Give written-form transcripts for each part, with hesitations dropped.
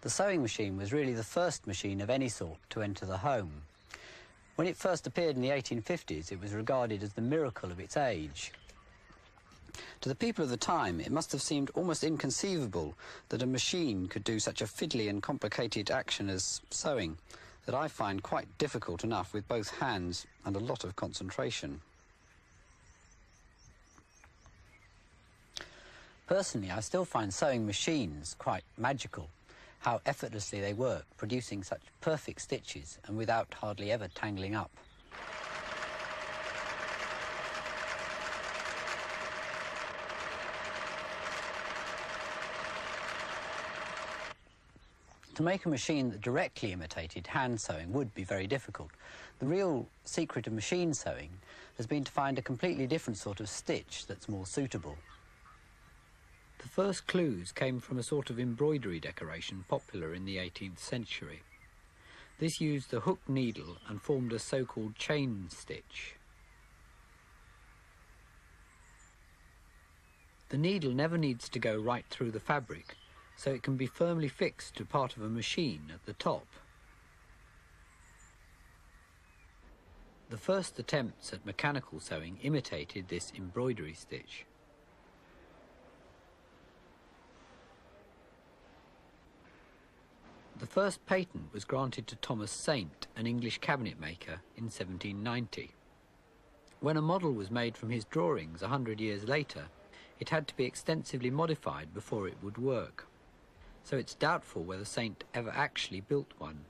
The sewing machine was really the first machine of any sort to enter the home. When it first appeared in the 1850s, it was regarded as the miracle of its age. To the people of the time, it must have seemed almost inconceivable that a machine could do such a fiddly and complicated action as sewing, that I find quite difficult enough with both hands and a lot of concentration. Personally, I still find sewing machines quite magical, how effortlessly they work, producing such perfect stitches and without hardly ever tangling up. To make a machine that directly imitated hand sewing would be very difficult. The real secret of machine sewing has been to find a completely different sort of stitch that's more suitable. The first clues came from a sort of embroidery decoration popular in the 18th century. This used the hook needle and formed a so-called chain stitch. The needle never needs to go right through the fabric, so it can be firmly fixed to part of a machine at the top. The first attempts at mechanical sewing imitated this embroidery stitch. The first patent was granted to Thomas Saint, an English cabinet maker, in 1790. When a model was made from his drawings 100 years later, it had to be extensively modified before it would work. So it's doubtful whether Saint ever actually built one.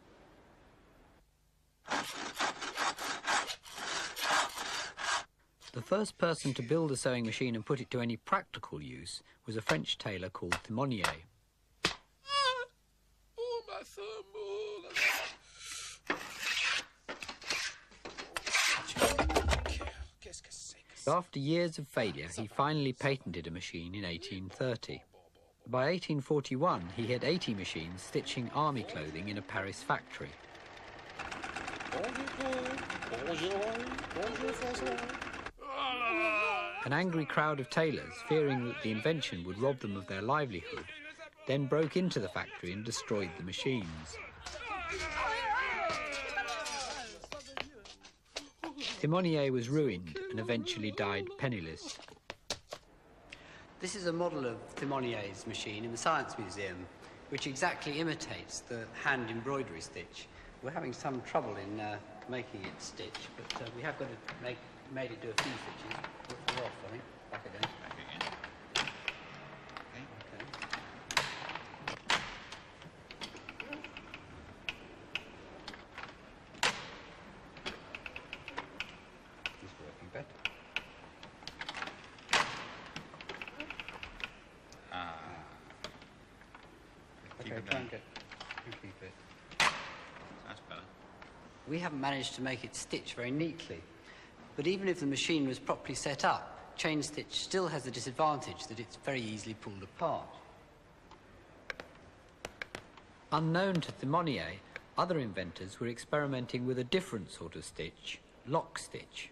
The first person to build a sewing machine and put it to any practical use was a French tailor called Thimonier. After years of failure, he finally patented a machine in 1830. By 1841, he had 80 machines stitching army clothing in a Paris factory. An angry crowd of tailors, fearing that the invention would rob them of their livelihood, then broke into the factory and destroyed the machines. Thimonier was ruined and eventually died penniless. This is a model of Thimonier's machine in the Science Museum, which exactly imitates the hand embroidery stitch. We're having some trouble in making it stitch, but we have got to made it do a few stitches. We're off, I think. Back again. We haven't managed to make it stitch very neatly, but even if the machine was properly set up, chain stitch still has the disadvantage that it's very easily pulled apart. Unknown to Thimonier, other inventors were experimenting with a different sort of stitch, lock stitch,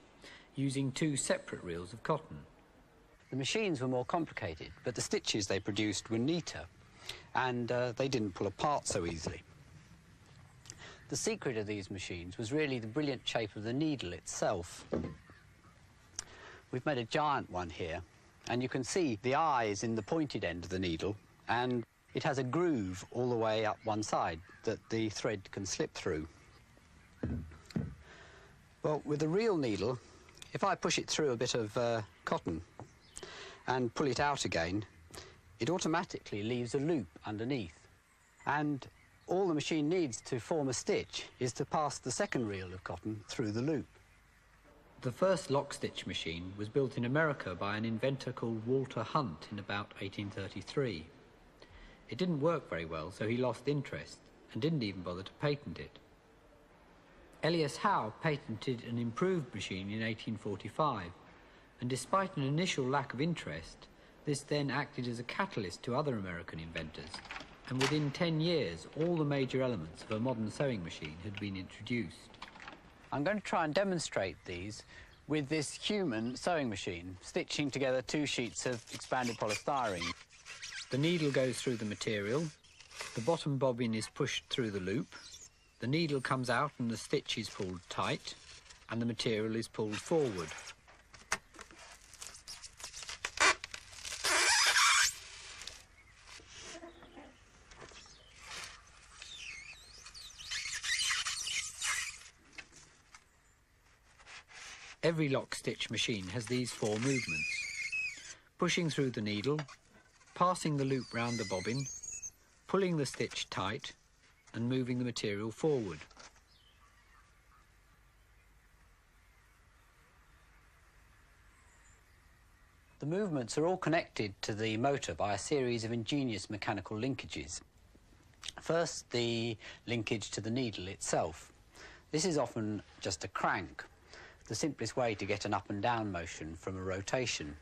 using two separate reels of cotton. The machines were more complicated, but the stitches they produced were neater, and they didn't pull apart so easily. The secret of these machines was really the brilliant shape of the needle itself. We've made a giant one here, and you can see the eyes in the pointed end of the needle, and it has a groove all the way up one side that the thread can slip through. Well, with a real needle, if I push it through a bit of cotton and pull it out again, it automatically leaves a loop underneath. And all the machine needs to form a stitch is to pass the second reel of cotton through the loop. The first lock stitch machine was built in America by an inventor called Walter Hunt in about 1833. It didn't work very well, so he lost interest and didn't even bother to patent it. Elias Howe patented an improved machine in 1845, and despite an initial lack of interest, this then acted as a catalyst to other American inventors, and within 10 years, all the major elements of a modern sewing machine had been introduced. I'm going to try and demonstrate these with this human sewing machine, stitching together two sheets of expanded polystyrene. The needle goes through the material, The bottom bobbin is pushed through the loop, the needle comes out and the stitch is pulled tight, and the material is pulled forward. Every lock stitch machine has these 4 movements: pushing through the needle, passing the loop round the bobbin, pulling the stitch tight, and moving the material forward. The movements are all connected to the motor by a series of ingenious mechanical linkages. First, the linkage to the needle itself. This is often just a crank, the simplest way to get an up and down motion from a rotation.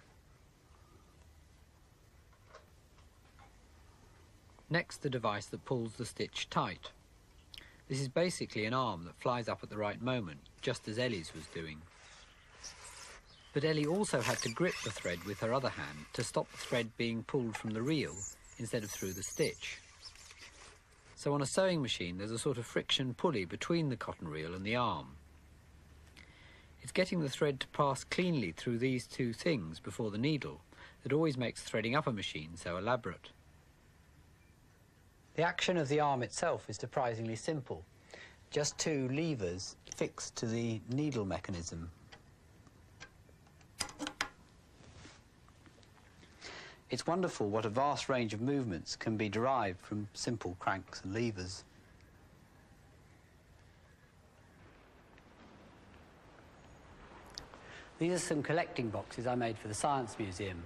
Next, the device that pulls the stitch tight. This is basically an arm that flies up at the right moment, just as Ellie's was doing. But Ellie also had to grip the thread with her other hand to stop the thread being pulled from the reel instead of through the stitch. So on a sewing machine, there's a sort of friction pulley between the cotton reel and the arm. It's getting the thread to pass cleanly through these 2 things before the needle that always makes threading up a machine so elaborate. The action of the arm itself is surprisingly simple. Just 2 levers fixed to the needle mechanism. It's wonderful what a vast range of movements can be derived from simple cranks and levers. These are some collecting boxes I made for the Science Museum.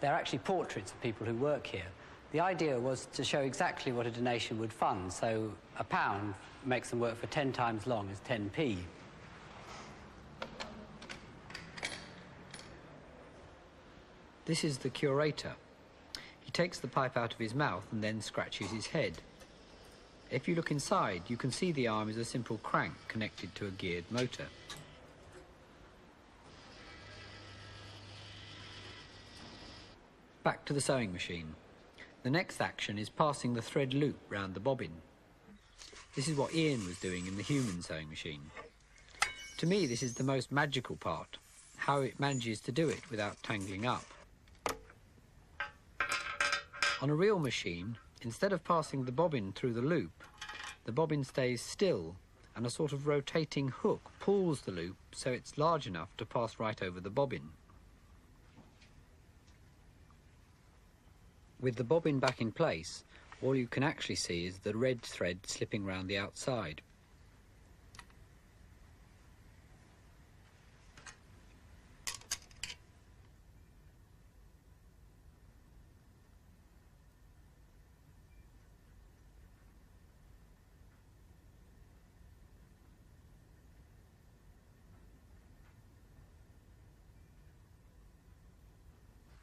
They're actually portraits of people who work here. The idea was to show exactly what a donation would fund, so £1 makes them work for 10 times long as 10p. This is the curator. He takes the pipe out of his mouth and then scratches his head. If you look inside, you can see the arm is a simple crank connected to a geared motor. Back to the sewing machine. The next action is passing the thread loop round the bobbin. This is what Ian was doing in the human sewing machine. To me, this is the most magical part, how it manages to do it without tangling up. On a real machine, instead of passing the bobbin through the loop, the bobbin stays still and a sort of rotating hook pulls the loop so it's large enough to pass right over the bobbin. With the bobbin back in place, all you can actually see is the red thread slipping round the outside.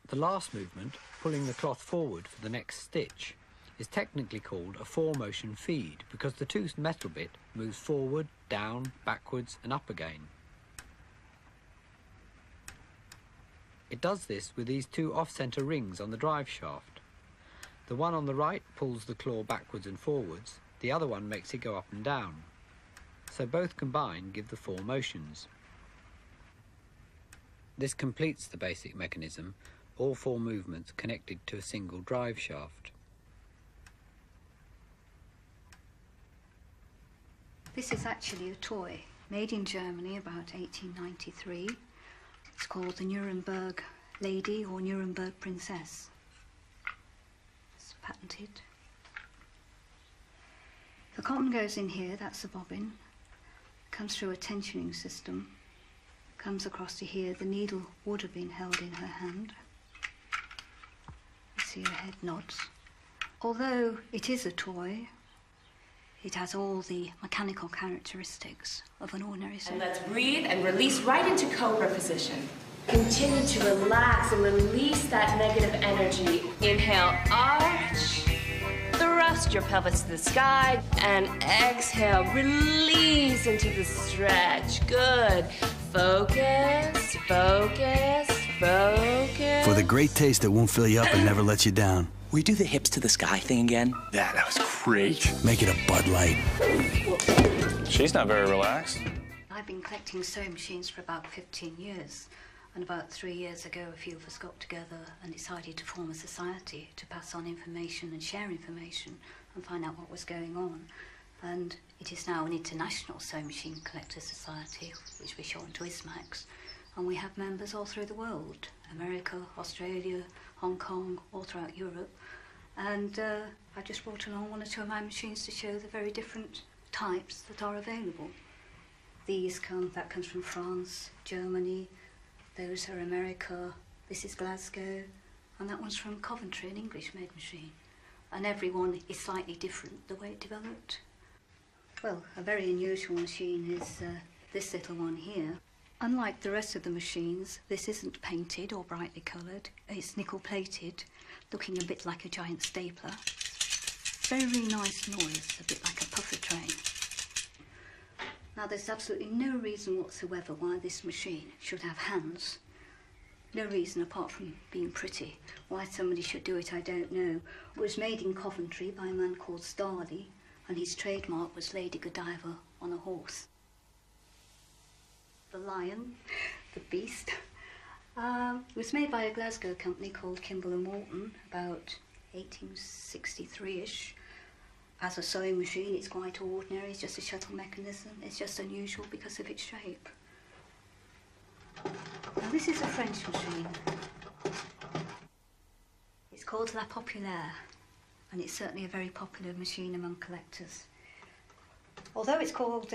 The last movement, pulling the cloth forward for the next stitch, is technically called a 4-motion feed because the 2 metal bit moves forward, down, backwards and up again. It does this with these 2 off-centre rings on the drive shaft. The one on the right pulls the claw backwards and forwards, the other one makes it go up and down. So both combined give the 4 motions. This completes the basic mechanism, all 4 movements connected to a single drive shaft. This is actually a toy made in Germany about 1893. It's called the Nuremberg Lady or Nuremberg Princess. It's patented. The cotton goes in here, that's the bobbin. Comes through a tensioning system. Comes across to here. The needle would have been held in her hand. You see her head nods. Although it is a toy, it has all the mechanical characteristics of an ordinary sewing. And let's breathe and release right into cobra position. Continue to relax and release that negative energy. Inhale, arch. Thrust your pelvis to the sky. And exhale, release into the stretch. Good. Focus, focus, focus. For with a great taste that won't fill you up and never lets you down. We do the hips to the sky thing again? Yeah, that was great. Make it a Bud Light. She's not very relaxed. I've been collecting sewing machines for about 15 years. And about 3 years ago, a few of us got together and decided to form a society to pass on information and share information and find out what was going on. And it is now an international sewing machine collector society, which we show onto ISMAX. And we have members all through the world, America, Australia, Hong Kong, all throughout Europe. And I just brought along one or two of my machines to show the very different types that are available. That comes from France, Germany, those are America, this is Glasgow, and that one's from Coventry, an English-made machine. And every one is slightly different, the way it developed. Well, a very unusual machine is this little one here. Unlike the rest of the machines, this isn't painted or brightly coloured. It's nickel-plated, looking a bit like a giant stapler. Very nice noise, a bit like a puffer train. Now, there's absolutely no reason whatsoever why this machine should have hands. No reason apart from being pretty. Why somebody should do it, I don't know. It was made in Coventry by a man called Starley, and his trademark was Lady Godiva on a horse. The lion, the beast. It was made by a Glasgow company called Kimball & Morton about 1863-ish. As a sewing machine, it's quite ordinary. It's just a shuttle mechanism. It's just unusual because of its shape. Now, this is a French machine. It's called La Populaire, and it's certainly a very popular machine among collectors. Although it's called,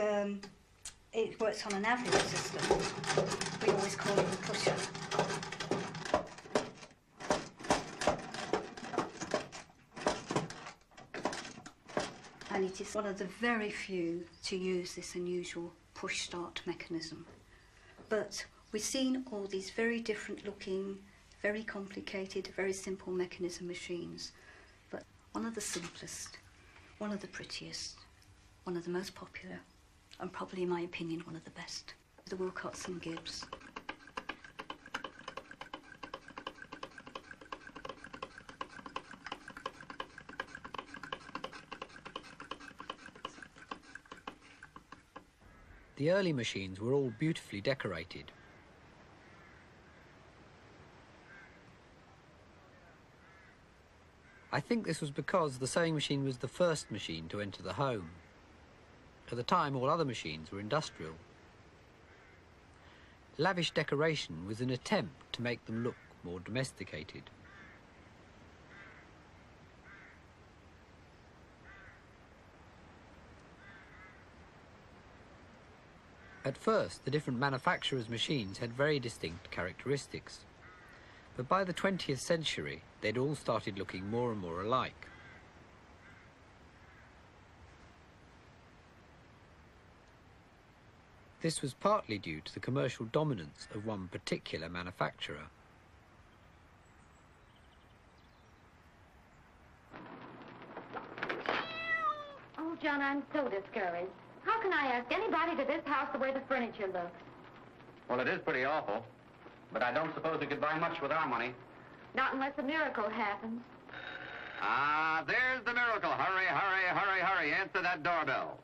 it works on an average system, we always call it the pusher. And it is one of the very few to use this unusual push-start mechanism. But we've seen all these very different looking, very complicated, very simple mechanism machines. But one of the simplest, one of the prettiest, one of the most popular, and probably, in my opinion, one of the best, the Wilcoxon Gibbs. The early machines were all beautifully decorated. I think this was because the sewing machine was the first machine to enter the home. At the time, all other machines were industrial. Lavish decoration was an attempt to make them look more domesticated. At first, the different manufacturers' machines had very distinct characteristics. But by the 20th century, they'd all started looking more and more alike. This was partly due to the commercial dominance of one particular manufacturer. Oh, John, I'm so discouraged. How can I ask anybody to this house the way the furniture looks? Well, it is pretty awful. But I don't suppose we could buy much with our money. Not unless a miracle happens. Ah, there's the miracle. Hurry, hurry, hurry, hurry. Answer that doorbell.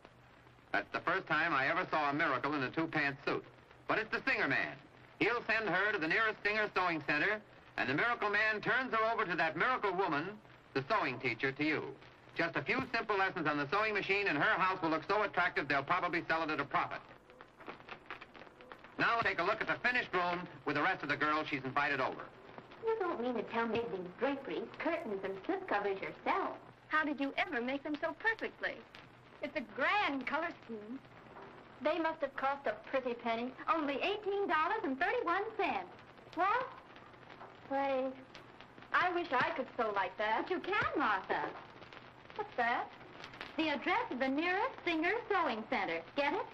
That's the first time I ever saw a miracle in a two-pants suit. But it's the Singer Man. He'll send her to the nearest Singer sewing center, and the miracle man turns her over to that miracle woman, the sewing teacher, to you. Just a few simple lessons on the sewing machine, and her house will look so attractive they'll probably sell it at a profit. Now take a look at the finished room with the rest of the girls she's invited over. You don't mean to tell me these draperies, curtains, and slip covers yourself. How did you ever make them so perfectly? It's a grand color scheme. They must have cost a pretty penny. Only $18.31. What? Wait. I wish I could sew like that. But you can, Martha. What's that? The address of the nearest Singer Sewing Center. Get it?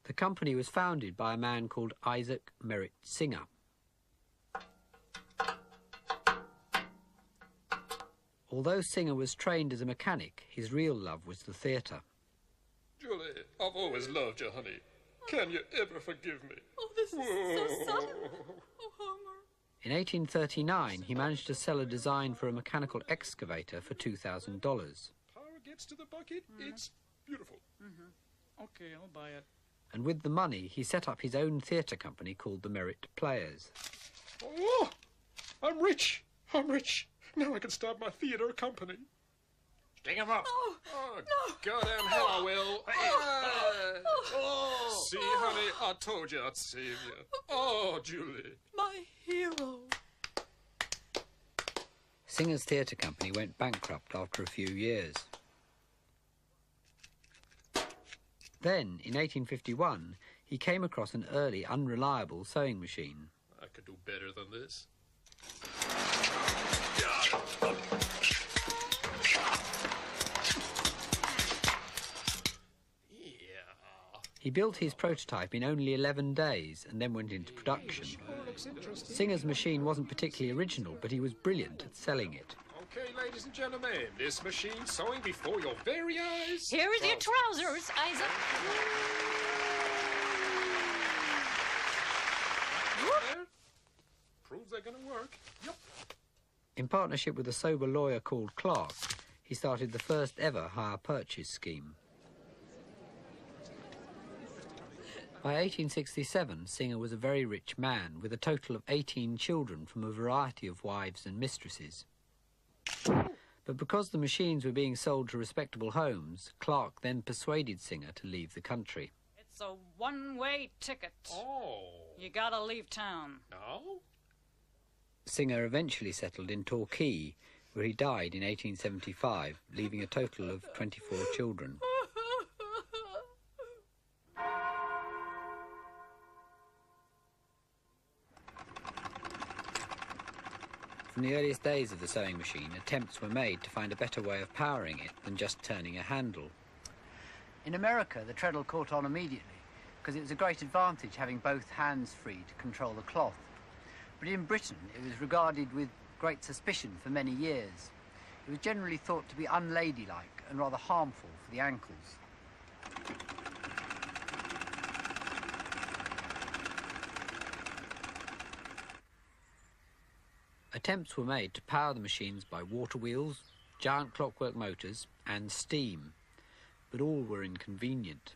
The company was founded by a man called Isaac Merritt Singer. Although Singer was trained as a mechanic, his real love was the theatre. Julie, I've always loved you, honey. Can you ever forgive me? Oh, this is so sudden. Oh, Homer. In 1839, he managed to sell a design for a mechanical excavator for $2,000. Power gets to the bucket, it's beautiful. Okay, I'll buy it. And with the money, he set up his own theatre company called the Merit Players. Oh, I'm rich. I'm rich. Now I can start my theatre company. Sting him up. Oh, no. Goddamn hell I will. See, honey, I told you I'd save you. Oh, Julie. My hero. Singer's theatre company went bankrupt after a few years. Then, in 1851, he came across an early, unreliable sewing machine. I could do better than this. He built his prototype in only 11 days and then went into production. Singer's machine wasn't particularly original, but he was brilliant at selling it. Okay, ladies and gentlemen, this machine sewing before your very eyes. Here is your trousers, Isaac. Proves they're gonna work. Yep. In partnership with a sober lawyer called Clark, he started the first ever hire purchase scheme. By 1867, Singer was a very rich man with a total of 18 children from a variety of wives and mistresses. But because the machines were being sold to respectable homes, Clark then persuaded Singer to leave the country. It's a one-way ticket. Oh. You gotta leave town. No? Singer eventually settled in Torquay, where he died in 1875, leaving a total of 24 children. From the earliest days of the sewing machine, attempts were made to find a better way of powering it than just turning a handle. In America, the treadle caught on immediately, because it was a great advantage having both hands free to control the cloth. But in Britain, it was regarded with great suspicion for many years. It was generally thought to be unladylike and rather harmful for the ankles. Attempts were made to power the machines by water wheels, giant clockwork motors and steam, but all were inconvenient.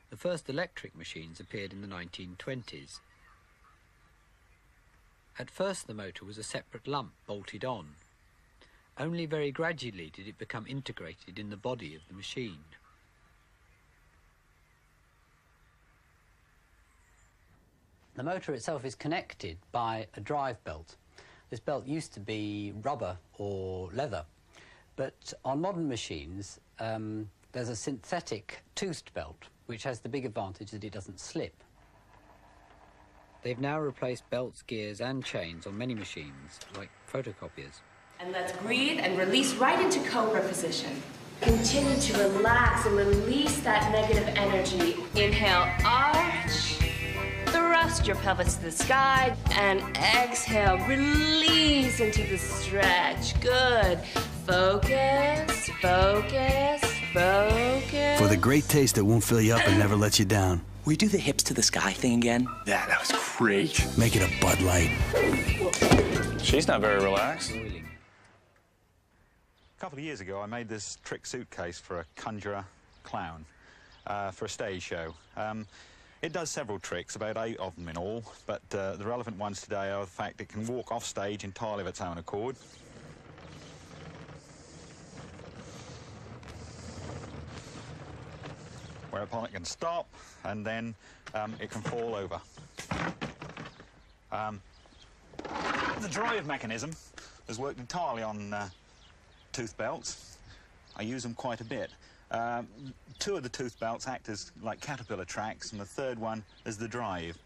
The first electric machines appeared in the 1920s. At first the motor was a separate lump bolted on. Only very gradually did it become integrated in the body of the machine. The motor itself is connected by a drive belt. This belt used to be rubber or leather, but on modern machines there's a synthetic toothed belt which has the big advantage that it doesn't slip. They've now replaced belts, gears and chains on many machines, like photocopiers. And let's breathe and release right into cobra position. Continue to relax and release that negative energy. Inhale, arch. Thrust your pelvis to the sky. And exhale, release into the stretch. Good. Focus, focus, focus. For the great taste that won't fill you up and never let you down. Will you do the hips to the sky thing again? That was great. Make it a Bud Light. She's not very relaxed. A couple of years ago, I made this trick suitcase for a conjurer clown for a stage show. It does several tricks, about 8 of them in all, but the relevant ones today are the fact it can walk off stage entirely of its own accord. Whereupon it can stop, and then it can fall over. The drive mechanism has worked entirely on tooth belts. I use them quite a bit. 2 of the tooth belts act as like caterpillar tracks, and the third one is the drive.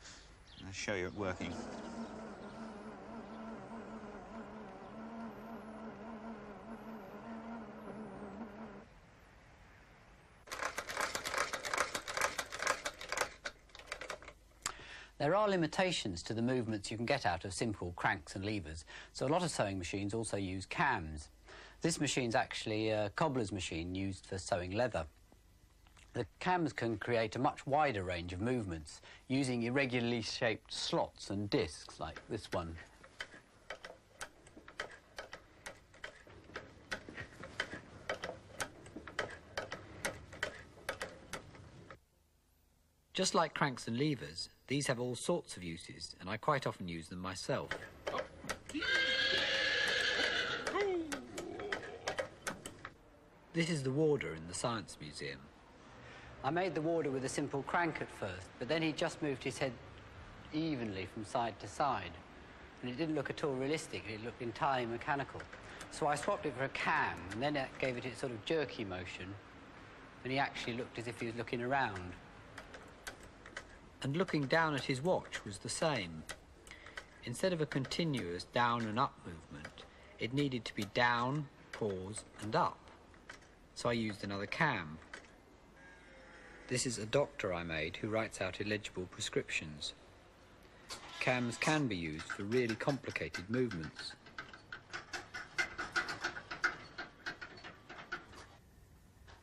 I'll show you it working. There are limitations to the movements you can get out of simple cranks and levers, so a lot of sewing machines also use cams. This machine's actually a cobbler's machine used for sewing leather. The cams can create a much wider range of movements using irregularly shaped slots and discs like this one. Just like cranks and levers, these have all sorts of uses, and I quite often use them myself. This is the warder in the Science Museum. I made the warder with a simple crank at first, but then he just moved his head evenly from side to side, and it didn't look at all realistic. It looked entirely mechanical. So I swapped it for a cam, and then that gave it its sort of jerky motion, and he actually looked as if he was looking around. And looking down at his watch was the same. Instead of a continuous down and up movement, it needed to be down, pause, and up. So I used another cam. This is a doctor I made who writes out illegible prescriptions. Cams can be used for really complicated movements.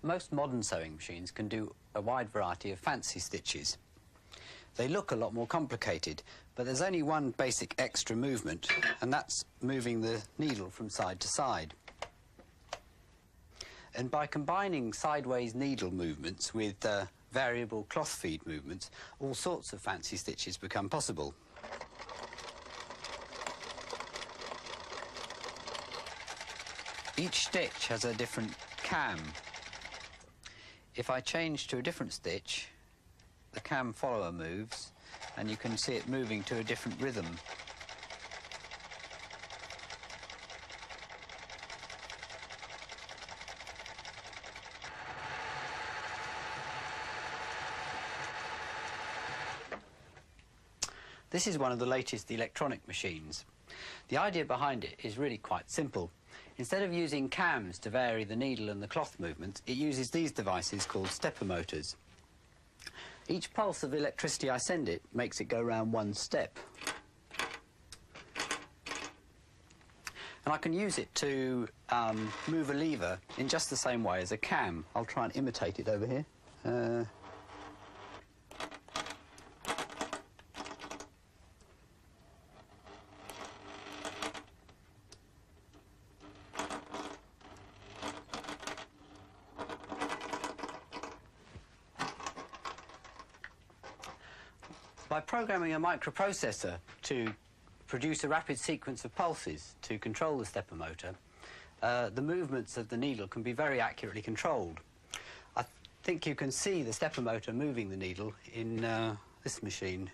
Most modern sewing machines can do a wide variety of fancy stitches. They look a lot more complicated, but there's only one basic extra movement, and that's moving the needle from side to side. And by combining sideways needle movements with variable cloth feed movements, all sorts of fancy stitches become possible. Each stitch has a different cam. If I change to a different stitch, the cam follower moves, and you can see it moving to a different rhythm. This is one of the latest electronic machines. The idea behind it is really quite simple. Instead of using cams to vary the needle and the cloth movements, it uses these devices called stepper motors. Each pulse of electricity I send it makes it go round one step. And I can use it to move a lever in just the same way as a cam. I'll try and imitate it over here. By programming a microprocessor to produce a rapid sequence of pulses to control the stepper motor, the movements of the needle can be very accurately controlled. I think you can see the stepper motor moving the needle in this machine.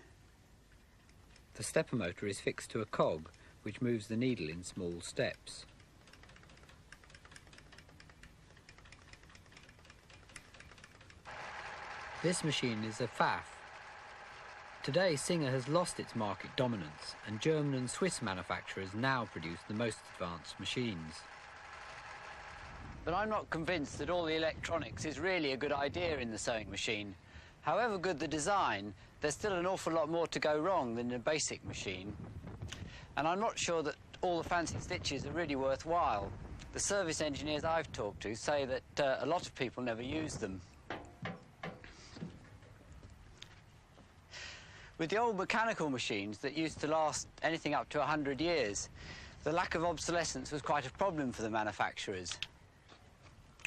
The stepper motor is fixed to a cog, which moves the needle in small steps. This machine is a FAF. Today, Singer has lost its market dominance, and German and Swiss manufacturers now produce the most advanced machines. But I'm not convinced that all the electronics is really a good idea in the sewing machine. However good the design, there's still an awful lot more to go wrong than in a basic machine. And I'm not sure that all the fancy stitches are really worthwhile. The service engineers I've talked to say that a lot of people never use them. With the old mechanical machines that used to last anything up to 100 years, the lack of obsolescence was quite a problem for the manufacturers.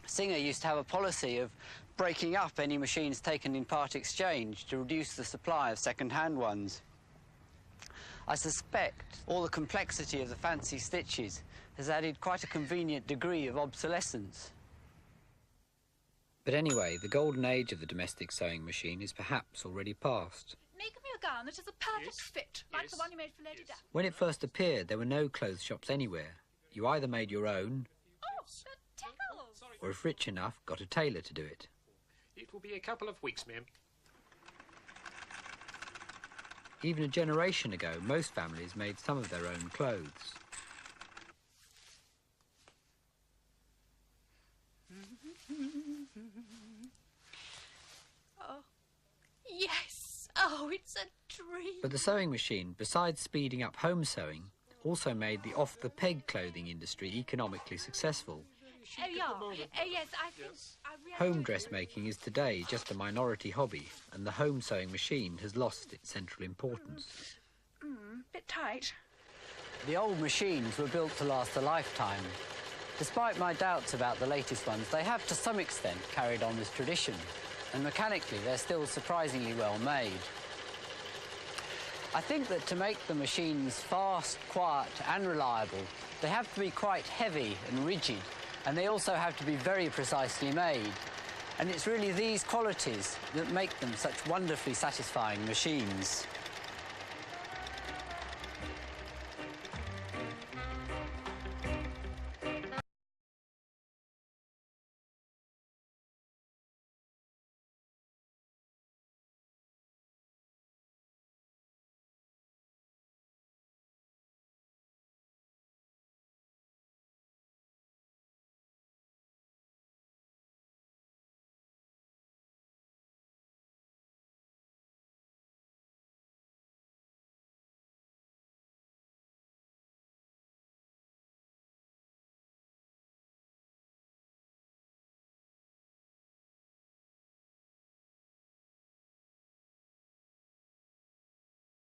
Singer used to have a policy of breaking up any machines taken in part exchange to reduce the supply of second-hand ones. I suspect all the complexity of the fancy stitches has added quite a convenient degree of obsolescence. But anyway, the golden age of the domestic sewing machine is perhaps already past. Make me a gown that is a perfect fit, like the one you made for Lady Daphne. When it first appeared, there were no clothes shops anywhere. You either made your own, that tickles. or if rich enough, got a tailor to do it. It will be a couple of weeks, ma'am. Even a generation ago, most families made some of their own clothes. Oh, yes. Oh, it's a dream. But the sewing machine, besides speeding up home sewing, also made the off-the-peg clothing industry economically successful. chic yeah. at the moment. Yes, I think I really... Home dressmaking is today just a minority hobby, and the home sewing machine has lost its central importance. Bit tight. The old machines were built to last a lifetime. Despite my doubts about the latest ones, they have to some extent carried on this tradition, and mechanically they're still surprisingly well made. I think that to make the machines fast, quiet and reliable, they have to be quite heavy and rigid, and they also have to be very precisely made. And it's really these qualities that make them such wonderfully satisfying machines.